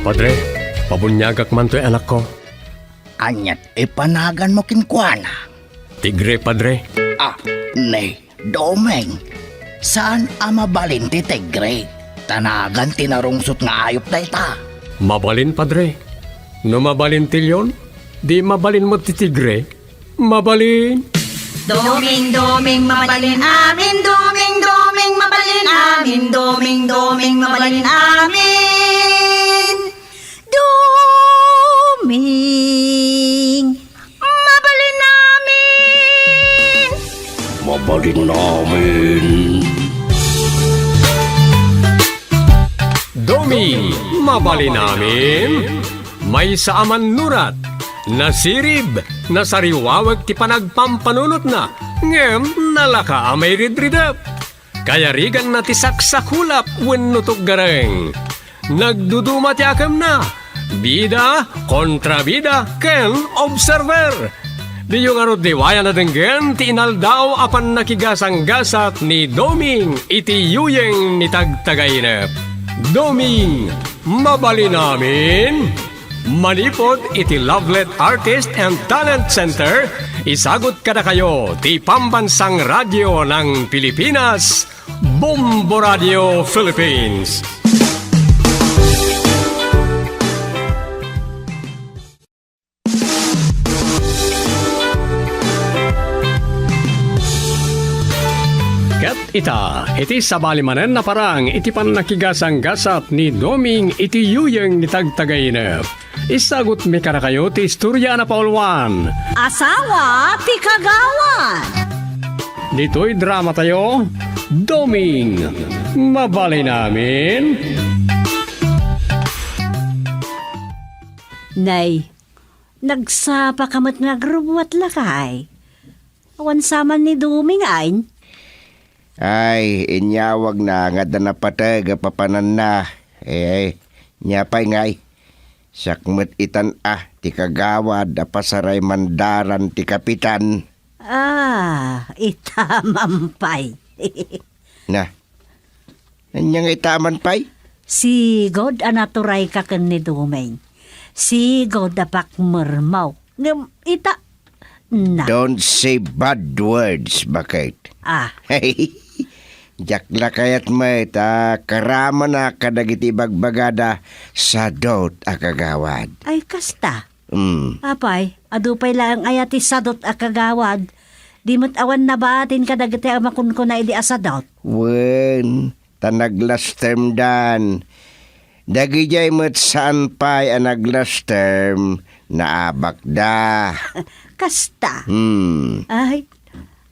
Padre, pabunyagak man to'y anak ko. Anyat ipanagan mo kinkwana. Tigre, Padre. Nay, Domeng. Saan mabalin ti Tigre? Tanagan tinarungsot nga ayop na ita. Mabalin, Padre. No mabalin tilyon, di mabalin mo ti Tigre. Mabalin. Doming, doming, mabalin amin. Doming, doming, mabalin amin. Doming, doming, mabalin amin. Doming, mabalin amin. Mabalin namin. Doming, mabalin namin. May saaman nurat. Nasirib, nasariwawag ti panagpampanunot na. Ngem, nalaka amay ridridap. Kaya rigan na ti saksakulap wenno gareng. Nagduduma ti akam na. Bida, kontrabida, ken observer. Di yung arot diwaya na denggen ti inaldaw apan nakigasang-gasat ni Doming iti yuyeng ni tagtagainep. Doming, mabali namin. Manipod iti Lovelet Artist and Talent Center, isagot kada kayo ti Pambansang Radyo ng Pilipinas, Bombo Radio Philippines. Ket ita, iti sabalimanen na parang iti pan nakigasang-gasat ni Doming iti yuyeng ni tagtagainep. Isagot mi kada kayo ti istorya na paulwan. Asawa ti kagawan. Dito'y drama tayo, Doming, mabali namin. Nay, nagsapa kamat nga grubuat lakay. Awan saman ni Doming ay. Ay, inyawag na nga danapatag papanan na. Nyapay ngay. Sakmet itan ti kagawad pasaray mandaran ti kapitan. Itamampay. Na, anyang itaman pay? Si God anaturay ka ken ni Doming. Si God apak mermaw. Ngem ita na. Don't say bad words, bakit? Hey, jakla kayat may karama na kadagiti bagbagada sa dot akagawad. Ay kasta. Apay, adupay lang ayati sadot akagawad. Di mo't awan na batin kadagiti amakun ko na idi asadot. Wen, tanaglas term dan. Dagijay mo't saan pa'y anaglas term na abakda. Kasta. Ay,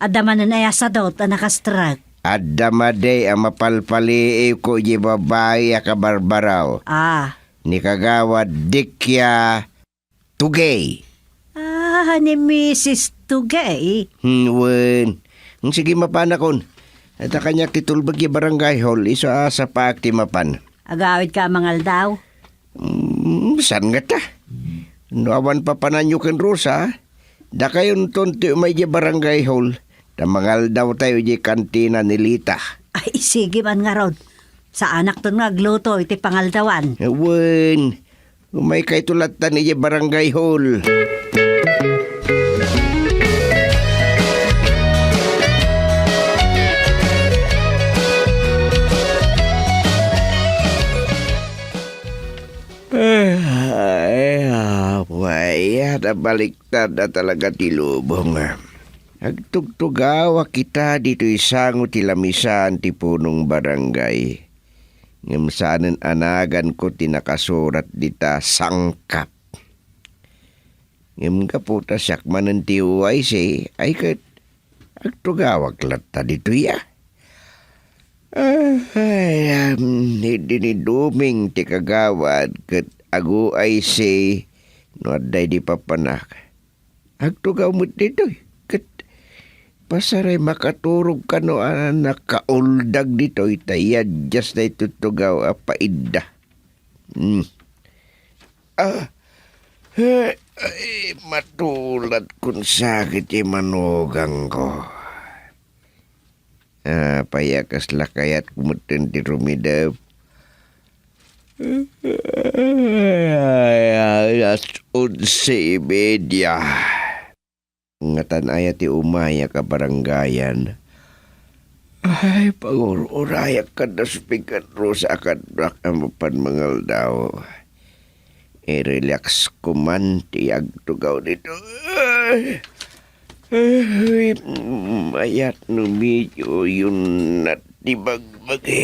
adaman na asadot anakastrag. Adamade ang mapalpali ko di babae akabarbaraw. Ni kagawad dikya tugay. Ni Mrs. Tugay. Wen. Sige mapan akon. At kanya titulbag yung barangay hall isa sa paak ti mapan. Agawid ka mangal daw? San nga ta? Nuawan pa pananyo ken Rosa. Da kayon tonti umay di barangay hall. Tamangal daw tayo di kantina ni Lita. Ay, sige man nga rod. Sa anak to nga gluto iti pangaldawan. Wen. Umay kay tulatan ni di barangay hall. Baliktad na talaga tilubong. Agtugtugawa kita dito isango tilamisan ti punong barangay. Ngem saanen anagan ko tinakasurat dita sangkap. Ngem kaputa sakmanen ti uway say ay kat agtugawag lata dito ya. Hindi ni Doming ti kagawad kat agu ay say no aday di papanak. Agtugaw mo dito kat pasaray makaturog ka no nakauldag dito itayad just na itutugaw paida. Matulad kung sakit yung manugang ko. Payakas lakayat kumutin ti rumidab. Ay, alas 11:30. Ngatan aya ti umaya ka baranggayan. Ay, pangururaya ka na spikat sa akadrak ang mapanmangal daw. I-relax ko man, tiyag tugaw nito. Ay, mayat no medyo yun natibagbagi.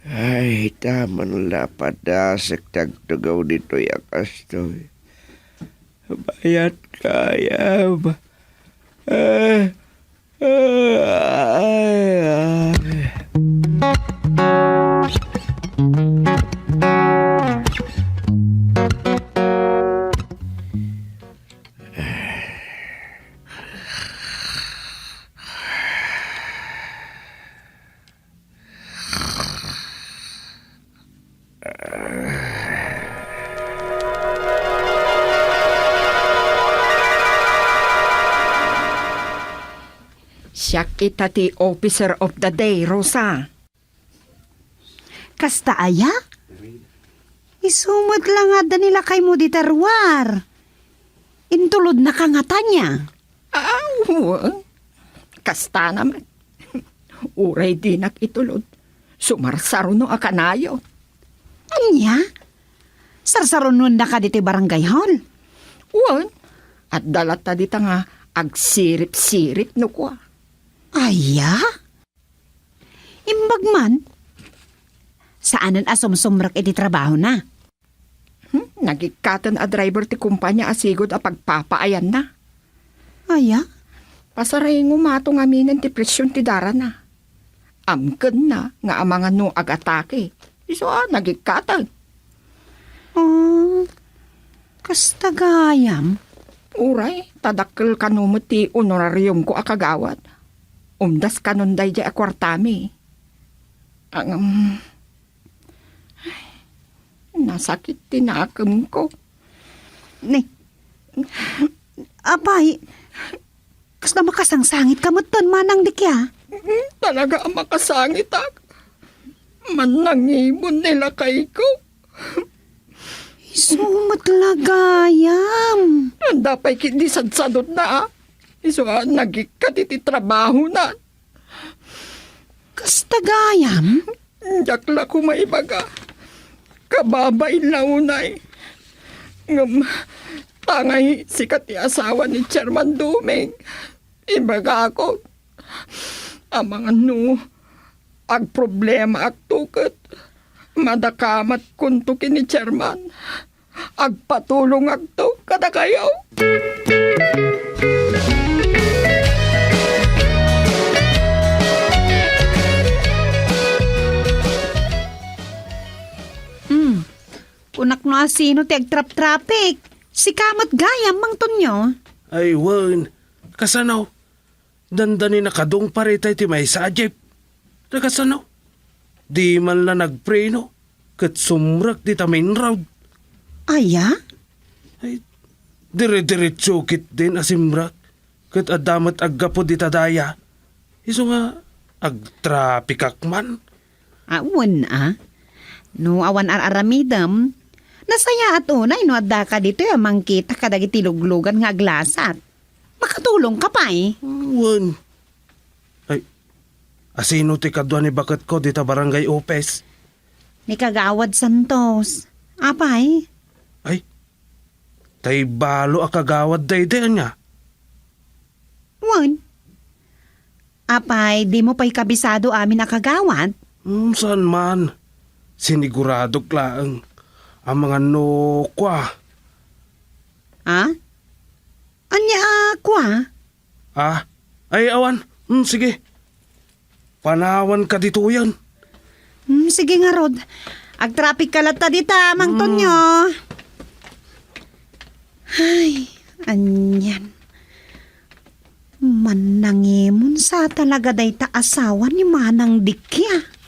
Ay, taman lapadas tagtugaw dito yakas to. Bayat kaya ba? Siyak kita ti officer of the day, Rosa. Kasta aya? Isumot lang nga da nila kay mo di tarwar. Intulod na kangata niya. Kasta naman. Uray di itulod. Sumarsaro no akanayo. Anya? Sarsarunon na ka diti barangay hall. Uwan. At dalata dita nga agsirip-sirip no kwa. Aya? Imbag man? Saanan asumsumrak iti trabaho na? Nagikatan a driver ti kumpanya asigod a pagpapaayan na. Aya? Pasaray ngumato nga minen ti presyon ti dara na. Amken na nga amangan no agatake. Iso nagikatan. Kasta gayam? Uray, tadakkel kanumot ti honorarium ko akagawad. Umdas kanunday di akwartami. Nasakit tinakam ko. Ni, abay, kasta makasangsangit ka mo ton manang dikya. Talaga ang makasangit ak. Manangibon nila kay ko. Isumat lagayam. Dapay kindi sadsadot na. Iso nagikat iti trabaho na. Kasta gayam? Jakla ko maibaga. Kababay launay. Tangay sikat ti asawa ni Chairman Dumeng. Ibaga ako. Amang ag problema ak tuket. Madakamat kuntukin ni Chairman. Agpatulong ak to kada kayo. Unak no asino ti agtrap-trapik. Si kamat gayam mang tunyo. Ay, wan. Kasanaw. Dandani na kadong paritay ti may sajip. Nakasanaw. Di man la nagpreno. Kat sumrak di ta main road. Aya? Ay, dire-diretso kit din asimrak. Kat adamat aggapo di tadaya. Iso nga, agtrapikak man. Awan No awan aramidam. Nasaya at unay no adda ka dito amang kita kadagiti luglugan nga aglasat. Makatulong ka pa eh. Wan. Ay, asino ti kadwa ni bakat ko di ta barangay Opes. Ni Kagawad Santos. Apay? Ay, tay balo akagawad daydayan niya. Wan. Apay, di mo pa'y kabisado amin na kagawad? Saan man? Sinigurado klaang ang mga kwa. Ha? Anya kwa? Ay awan. Sige. Panawan ka dito yan. Sige nga, Rod. Ag-traffic ka lata dita, Mang Tonyo. Ay, anyan. Manangimon sa talaga day ta asawa ni Manang Dikya.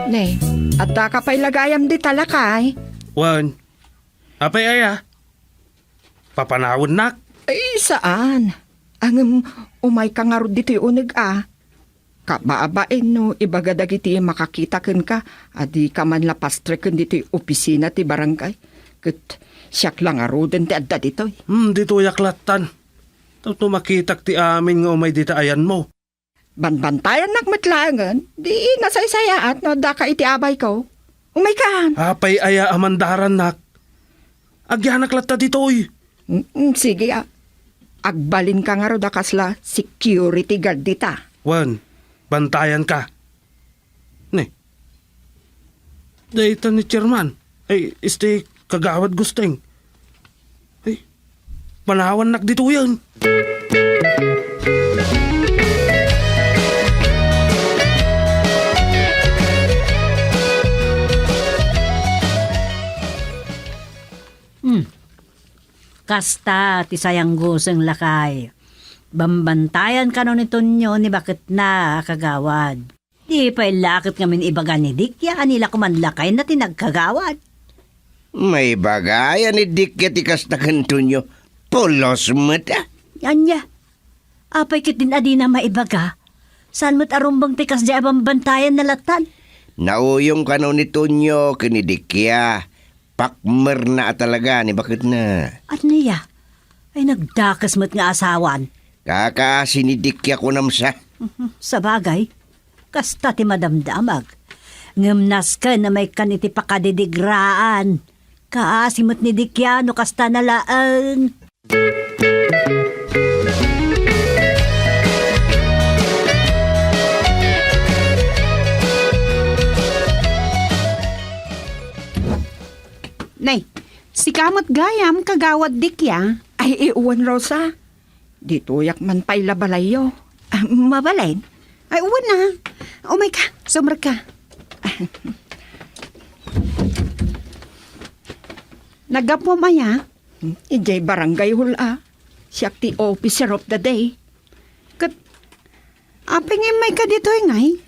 Ne, at da ka pa'y lagayam di talakay. Wan, apay aya? Papanawon nak. Ay, saan? Ang umay ka nga ro dito uneg Kabaabain no, ibaga dagiti makakita ken ka, adi ka man lapastre ken dito opisina ti barangay. Ket siyak lang aro den ti adda dito. Dito yaklatan. Tapos makitak ti amin nga umay dita ayan mo. Banbantayan nagmatlangan, di nasaysayaat no da ka iti abay ko. Umay ka. Apay aya amandaran nak. Agyanak latta ditoy. Sige agbalin ka nga ro da kasla security guard dita. Wan, bantayan ka. Ne. Dayta ni chairman. Ay, kagawad gusteng. Ay, panawan nak dito yan. Kasta ti sayang guseng lakay. Bambantayan ka no ni Tonyo ni bakit na kagawad. Di pa ilakit ngamin ibaga ni Dick ya anila kumanlakay na tinagkagawad. May bagayan ni Dick yatikas na kantunyo. Pulos mata. Anya, apay kit din adi na maibaga. Saan mo't arumbang tikas di bambantayan na latan? Nauyong kano ni Tunyo kinidikya. Pakmer na talaga ni bakit na. At niya, ay nagdakas mo't nga asawan. Kakasinidikya ko namsa. Sa bagay, kasta ti madamdamag. Ngamnas ka na may kaniti pakadidigraan. Kaasimot ni Dikyano kasta nalaan. Nay, si kamot gayam kagawad dikya. Ay, iuwan Rosa. Dito yak man pa'y labalayo. Mabalain? Ay, uwan na. Umay ka, sumra ka. Nagap mo maya? Ijay barangay hula. Siyak ti officer of the day. Kat, aping may ka dito ngay.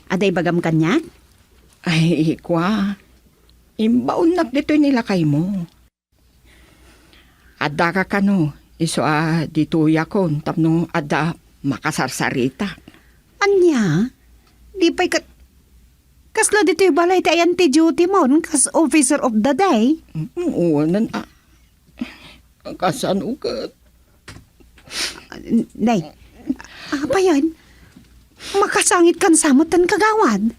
Aday bagam kanya? Ay, ikwa. Imbaon nak dito nila kay mo. Adda ka kano. Iso dito yakon. Tapno adda makasarsarita. Anya? Di pa'y kat... Kasla dito yung balay ti ayan ti duty mo kas officer of the day. Uwanan Kasan ugat. Nay, apa yan? Makasangit kan samutan kagawad.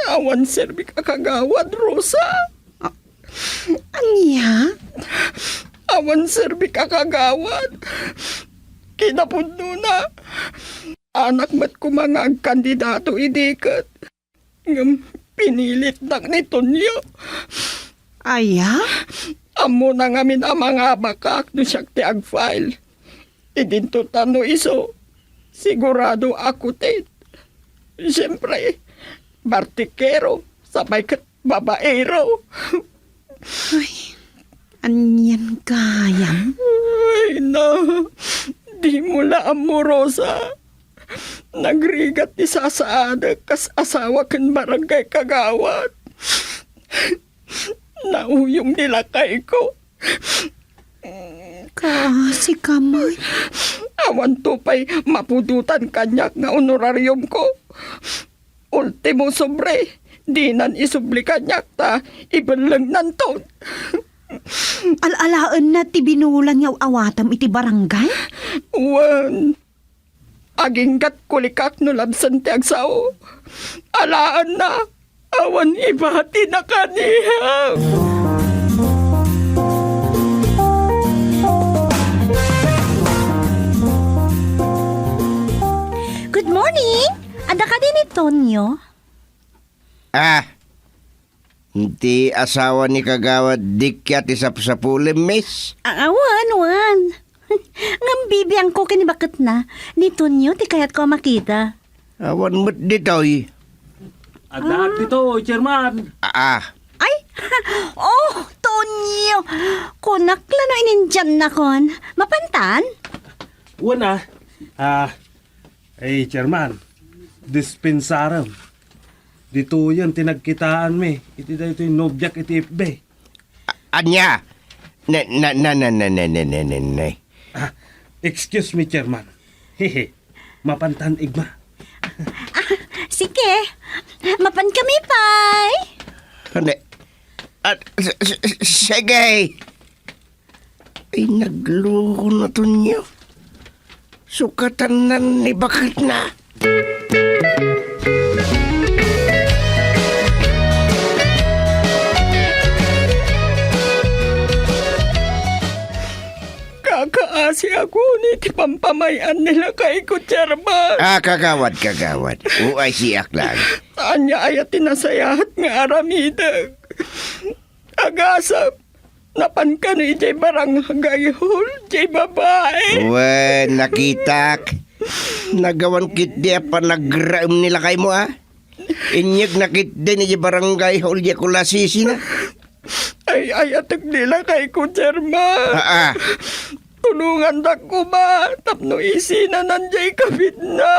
Awan serbi ka kagawad, Rosa. Anya? Awan serbi ka kagawad. Kinapudno na. Anak mat ko mga kandidato idikat. Ngam pinilit nak ni Tonyo. Aya? Amo na ngamin ang mga bakak no siyak ti ag-file. Idintutan no iso. Sigurado ako tit. Siyempre, bartikero, sabay kat babaero. Ay, anyan kayam? Ay na, di mo laam mo, Rosa. Nagrigat ni Sasaada kas asawa kan barangay kagawad. Nauyong nilakay ko. Kasi kamay. Awan to pa'y mapudutan kanyak nga honorarium ko. Ultimo sobre, di nan isubli kanyak ta, ibalang nanton. Alalaan na ti binulan nga awatam iti barangay? Wan, aginggat kulikak no labsan ti agsao. Alaan na, awan ibati na kaniya. Good morning! Ada ka din ni Tonyo? Hindi asawa ni kagawad Dick yati sapsapulim, miss. Wan. Ngam bibiyang ko kinibakit na. Ni Tonyo, ti kayat ko makita. Awan mo't ditoy. Ada dito, chairman. Ay! Oh, Tonyo! Kunak lano inindyan na kon. Mapantan? Una, ay chairman, dispensaram. Dito yan tinagkitaan mi. Iti da ito yung nobyak iti FB. Anya. Na. Excuse me, Chairman. Hehe, mapantan igma. Sige, mapan kami, pay. Hindi. Sige. Ay, nagluho na to niyo. Sukatan na ni bakit na. Kakaasi ako ni ti pampamayan nila kay ko, Chairman. Kagawad. Uay siyak lang. Anya ayat tinasayahat nga aramidag. Agasap. Napan ka ni jay barangay hall, jay babae. Wen, nakitak. Nagawan kit dia pa nagraim nila kay mo, ha? Inyag nakit din ni barangay hall di kulasisi na. Ay ayatag nila kay ko, Chairman. Tulungan na ko ba? Tapno isi na nandiyan kabit na.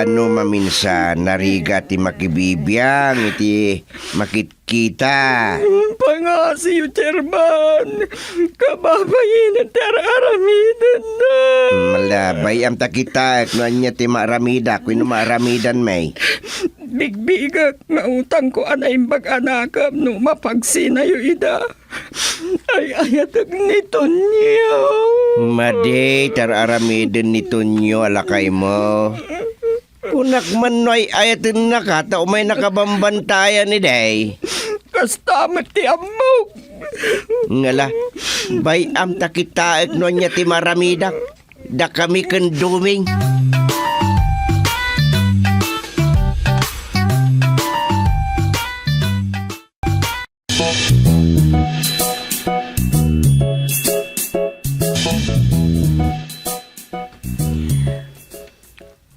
No maminsan, nariga ti makibibiyang, iti makitkita. Pangasiyo, Chairman. Kababayin at aramidan na. Malabay am takita, no anya ti maaramida, kung maaramidan may. Bigbigak nga utang ko anay bag-anakam no mapagsinayo ida. Ay ayatag nito niyo. Madi, tararamidan nito nyo, alakay mo. Kunak man no ay ayatin na ka, tao may nakabambantayan ni Day. Kastamat ti amok. Ngala, bay am takitaek no anya ti maramidak. Da kami kenduming.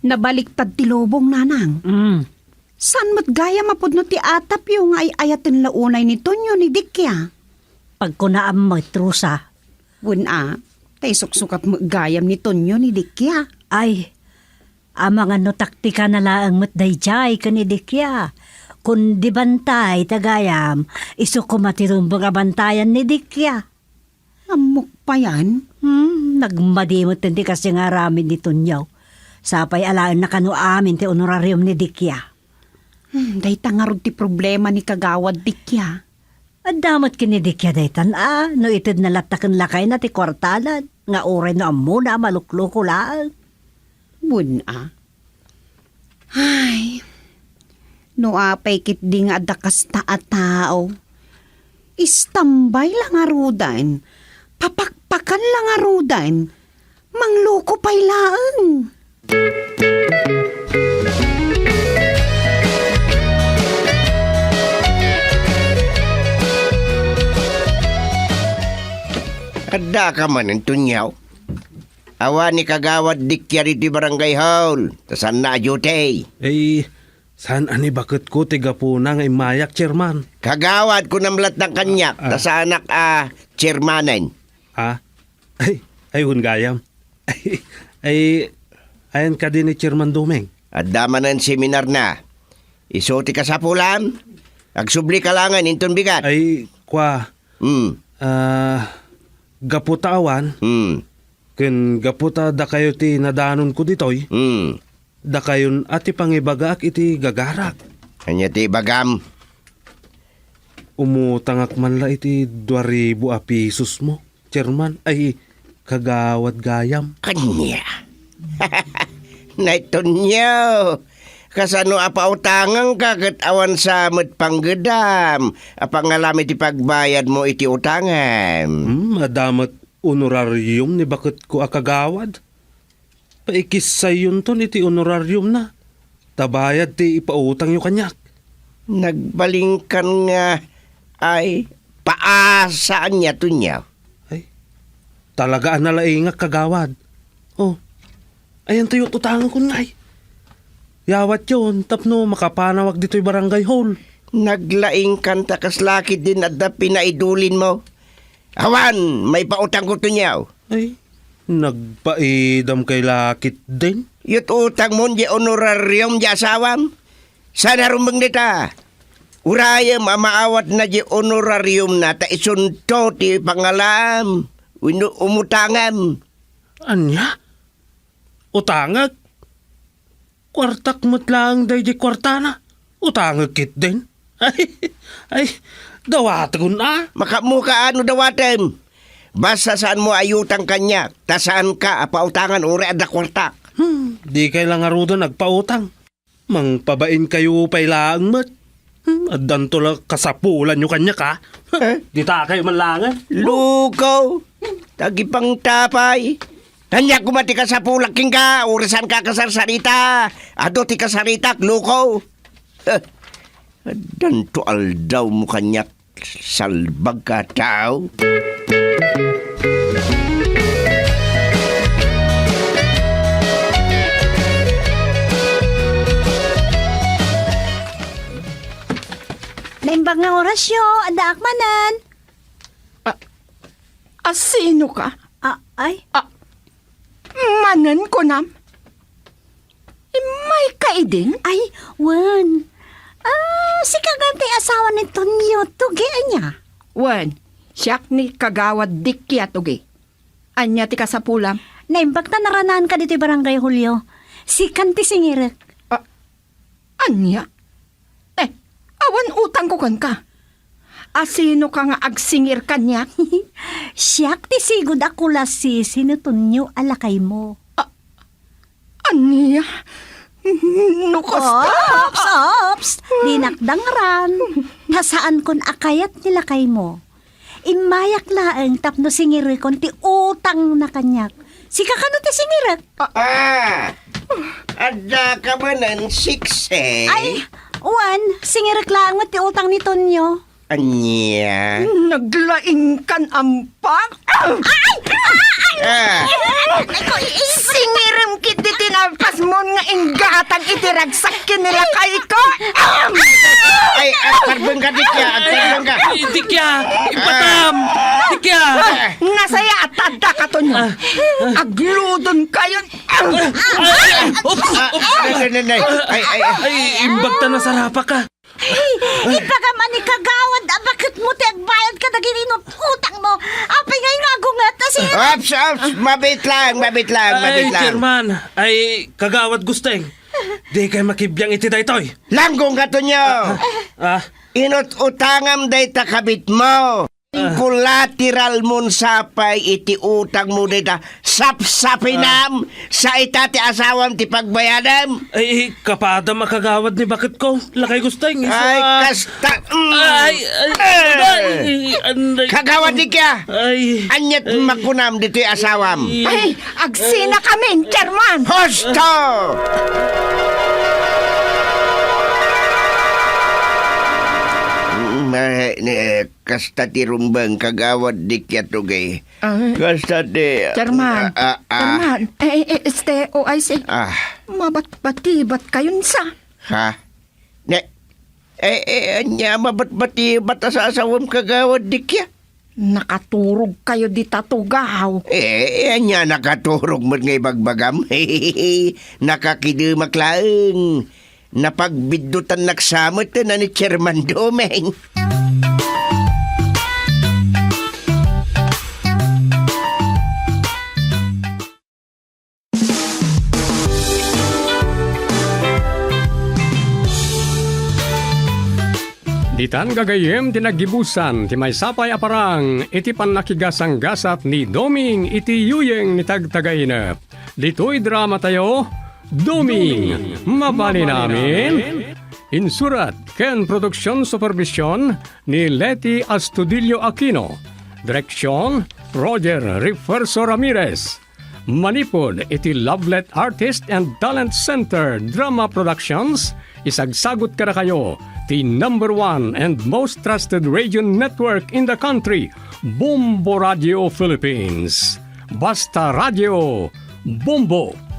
Nabaliktad ti lubong, nanang. San mat gaya mapod no ti atap yung ay ayatin launay ni Tonyo ni Dikya? Pag kunaam mo trusa, Wuna, tay suksukap mo gayam ni Tonyo ni Dikya. ay, amang ano taktika na laang matdayjay kanidikya. Kung di bantay tagayam, iso ko matirumbang abantayan ni Dikya. Amok pa yan? Nagmadimot hindi kasi nga ramin ni Tunyaw. Sapay alaan na kanu amin ti honorarium ni Dikya. Day tangarod ti problema ni Kagawad Dikya. At damot kinidikya daytan no itid na latakan lakay na ti kwartalan. Nga uray no amuna malukluko laan. Wuna. Ay, no apay kit di nga dakas ta a tao. Istambay lang arudan. Papakpakan lang arudan. Mangluko pay laang. Ada ka man ang tunyaw. Awa ni Kagawad Dikya di barangay hall. Tasan na ayote. Saan ani bakit ko tiga po na nga imayak, Chairman? Kagawad ko namlat ng kanyak. Tasanak chairmanan. Ay, gayam. Ayan ka din ni Chairman Dumeng. At damanan seminar na. Isuti ka sa pulam. Agsubli ka langan inton bigat. Ay, gaputawan. Ken gaputa da kayo ti nadanon ko ditoy. Da kayon ati pangibagaak iti gagarak. Kanya ti bagam. Umutangak man la iti 2,000 a pisos mo, Chairman. Ay, Kagawad gayam. Kanya. Naiton niyo. Kasano apautangan ka kat awan sa panggedam. Apangalami ti pagbayad mo iti utangan. Madamat honorarium ni bakit ko akagawad. Paikis sa yun ton iti honorarium na. Tabayad ti ipautang yung kanyak. Nagbalingkan nga ay paasaan niya to niya. Ay, talagaan na laing kagawad. Oh, ayan tayo utangan ko ngay. Yawat yun, tapno makapanawag dito'y barangay hall. Naglaing kanta kaslakit din at pinaidulin mo. Awan, may pautang ko to niyaw. Ay, nagpaidam kay lakit din. Yut utang mo di honorarium di asawam. Sana rumbang nita. Urayam amaawat na di honorarium na ta isunto ti pangalam. Umutangam. Anya? Utangag? Kwartak mo't lang day di kwartana. Utangag kit din. Ay, dawat ko na. Makamuka ano dawatem. Basta saan mo ayutang kanya. Ta saan ka apautangan uri ada kwartak. Di kay lang arudo nagpautang. Mang pabain kayo pailaang mat. At danto lang kasapulan nyo kanya ka. Di ta kayo manlangan. Lukaw. Tagipang tapay. Tanya kumati ka sa pulaking ka. Urisan ka kasarsarita. Ado ti kasaritak, lukaw. Danto aldaw mo kanyak salbag ka tao. Naimbag ng orasyo, ada akmanan. Sino ka? Ay, Manan ko nam. May kaidin? ay, Wan. Si kaganti asawa ni Tonyo, tugian niya. Wen, siyak ni kagawad dikya tugi. Anya ti kasapulam. Naimbag na naranaan ka dito barangay Julio. Si Kanti Singirek. Anya? Awan utang ko kan ka. Asino ka nga agsingir kanya? Siyak ti sigod ako lasi sinutunyo alakay mo. Anya? Nukas Ops! Dinakdangran. Nasaan kon akayat nila kay mo. Imayak laeng tapno singiri kon ti utang na kanyak. Si kakano ti singirek? Ada ka ba ng 6 eh? Ay, Wan, singirek laeng mo ti utang ni Tonyo. Anya? Naglaing kan ampak. Singirim kit di tinampas mo nga inggatang itiragsak kinila kay ko. Ay, karbang ka, Dikya. Karbang ka. Dikya! Ipatam! Dikya! Nasaya at tada ka to nyo. Agludon kayo. Ay, imbag ta na sarapa ka. Ipagaman ni kagawad, bakit mo ti agbayad ka naging utang mo? Apay ngay nga gungat na si... Ops! Mabit lang. Ay, Chairman. Ay, kagawad gusteng. Di kay makibiyang iti daytoy. Langgong ka to nyo. Inot utangam day takabit mo. Collateral mon sapay iti utang mo dita sapsapinam sa itati asawam ti pagbayadam. Ay, kapada makagawad ni bakit ko. Lakay gusteng. Ay, kasta. Kagawad di kya. Ay. Anyat makunam dito asawam. Ay, agsina kami, Chairman. Hosto! Kasta ti rumbang kagawad di kya tugay. Kasta ti... Chairman. Chairman. OIC. Mabat-bati-bat kayon sa. Ha? Anya mabat-bati bata sa asawam kagawad di kya? Nakaturog kayo di tatugaw. Anya nakaturog mo ngay bagbagam. Nakakidumak laeng. Napagbidutan naksamot na ni Chairman Domeng. Ditan gagayem tinagibusan ti may sapay aparang iti panakigasang gasat ni Doming iti yuyeng ni tagtagainep. Dito'y drama tayo, Doming, mabali namin. Insurat ken produksyon supervision ni Leti Astudillo Aquino. Direksyon Roger Reverso Ramirez. Manipod iti Lovelet Artist and Talent Center Drama Productions. Isagsagot ka na kayo the #1 and most trusted radio network in the country, Bombo Radio Philippines. Basta Radio, Bombo!